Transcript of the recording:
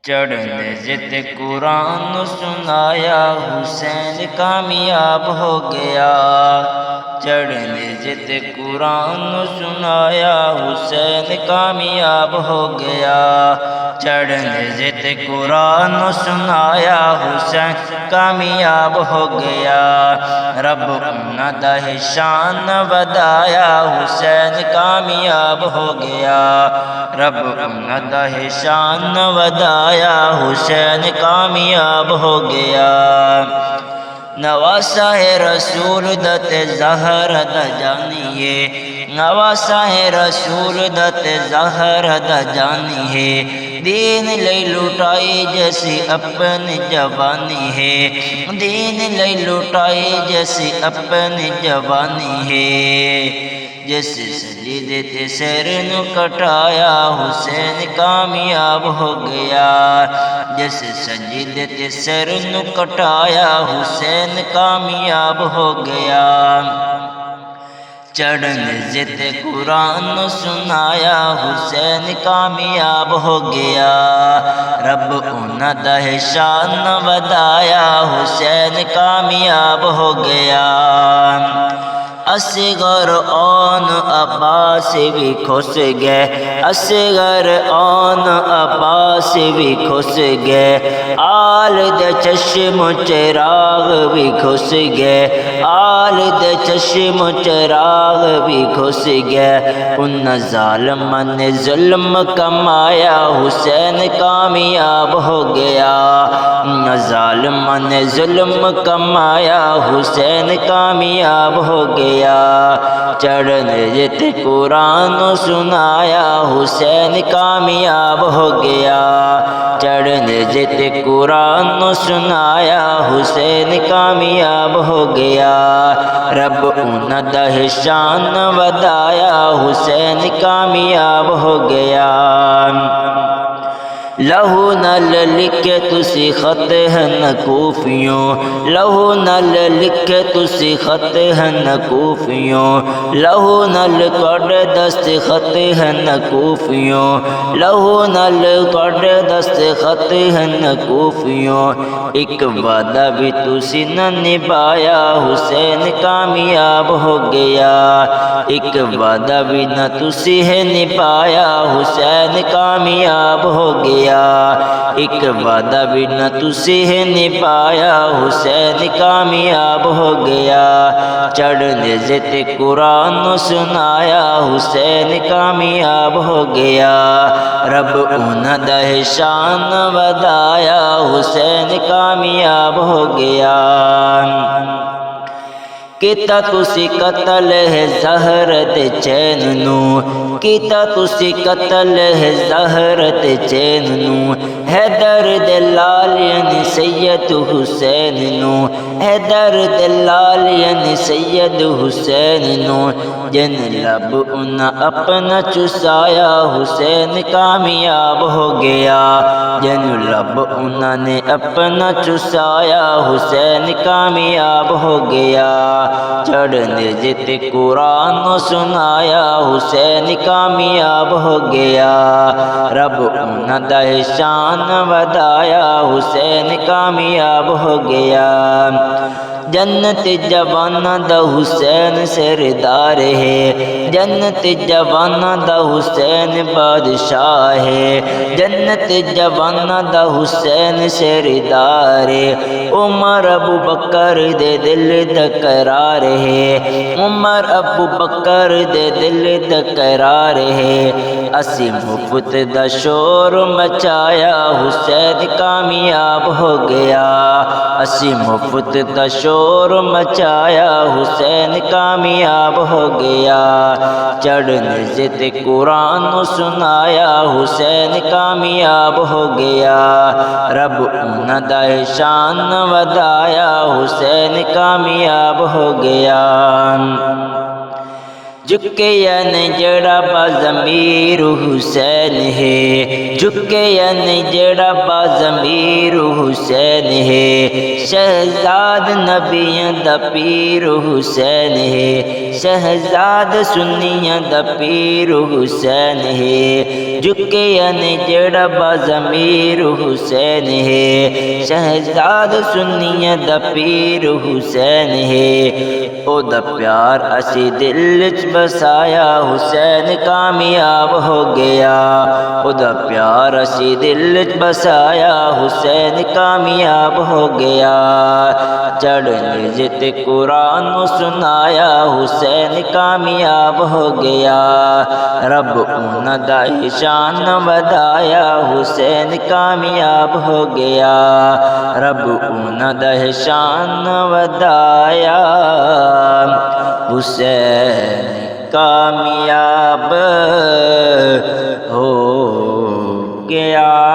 چڑھنے ضد قرآن سنایا حسین کامیاب ہو گیا۔ چڑھنے ضد قرآن سنایا حسین کامیاب ہو گیا۔ چڑھنے ضد قرآن سنایا حسین کامیاب ہو گیا۔ رب نے شان ودایا حسین کامیاب ہو گیا۔ رب نے شان ودایا حسین کامیاب ہو گیا۔ نواسا ہے رسول دت زہر دا جانیے، نواسا ہے رسول دت زہر دا جانیے، دین لئی لٹائی جیسی اپنی جوانی ہے، دین لئی لٹائی جیسی اپنی جوانی ہے۔ جس سجدے تے سر نو کٹایا حسین کامیاب ہو گیا۔ جس سجدے تے سر نو کٹایا حسین کامیاب ہو گیا۔ چڑھنے ضد قرآن سنایا حسین کامیاب ہو گیا۔ رب انہاں دا شان ودایا حسین کامیاب ہو گیا۔ اصغر آن عباس بھی کھس گئے، اصغر آن عباس بھی کھس گئے، آل دے چشم چراغ بھی کھس گئے، آل دے چشم چراغ بھی کھس گئے۔ ان ظالماں نے ظلم کمایا حسین کامیاب ہو گیا۔ ان ظالماں نے ظلم کمایا حسین کامیاب ہو گیا۔ چڑھنے ضد قرآن سنایا حسین کامیاب ہو گیا۔ چڑھنے ضد قرآن سنایا حسین کامیاب ہو گیا۔ رب انہاں دا شان ودایا حسین کامیاب ہو گیا۔ لہو نال لکھے تسی خط ہیں کوفیوں، لہو نال لکھے تسی خط ہیں کوفیوں، لہو نال تواڈے دست خط ہیں کوفیوں، لہو نال تواڈے دست خط ہیں کوفیوں۔ ایک وعدہ بھی تسی نہ نبھایا حسین کامیاب ہو گیا۔ ایک وعدہ بھی نہ تسی ہے نبھایا حسین کامیاب ہو گیا۔ ایک وعدہ بھی نہ تسی ہے نبھایا حسین کامیاب ہو گیا۔ چڑھنے ضد قرآن سنایا حسین کامیاب ہو گیا۔ رب انہاں دا شان ودایا حسین کامیاب ہو گیا۔ کیتا تسی قتل ہے زہر دے چین نو، کیتا تسی قتل ہے زہر دے چین نو، حیدر دے لال یعنی سید حسین نو، حیدر دے لال یعنی سید حسین نو، جن لب انہاں اپنا چسایا حسین کامیاب ہو گیا۔ جن لب انہاں نے اپنا چسایا حسین کامیاب ہو گیا۔ چڑھنے ضد قرآن سنایا حسین کامیاب ہو گیا۔ رب انہاں دا شان ودایا حسین کامیاب ہو گیا۔ جنت جواناں دا حسین سردار ہے، جنت جواناں دا حسین بادشاہ ہے، جنت جواناں دا حسین سردار ہے۔ عمر ابو بکر دے دل دا قرار ہے، عمر ابو بکر دے دل دا قرار ہے۔ اسی مفت دا شور مچایا حسین کامیاب ہو گیا۔ اسی مفت دا شور مچایا حسین کامیاب ہو گیا۔ چڑھنے ضد قرآن سنایا حسین کامیاب ہو گیا۔ رب انہاں دا شان ودایا حسین کامیاب ہو گیا۔ جھکیا نہیں جڑا باضمیر حسین ہے، جھکیا نہیں جڑا باضمیر حسین ہے، شہزاد نبیاں دا پیر حسین ہے، شہزاد سنیاں دا پیر حسین ہے، جھکیا نے جڑا بازمیر حسین ہے، شہزاد سنیاں دا پیر حسین ہے، او دا پیار اسی دل چ بسایا حسین کامیاب ہو گیا، او دا پیار اسی دل چ بسایا حسین کامیاب ہو گیا، چڑھنے جت قرآن سنایا حسین کامیاب ہو گیا، رب انہاں دا شان ودایا حسین کامیاب ہو گیا، رب انہاں دا شان ودایا حسین کامیاب ہو گیا۔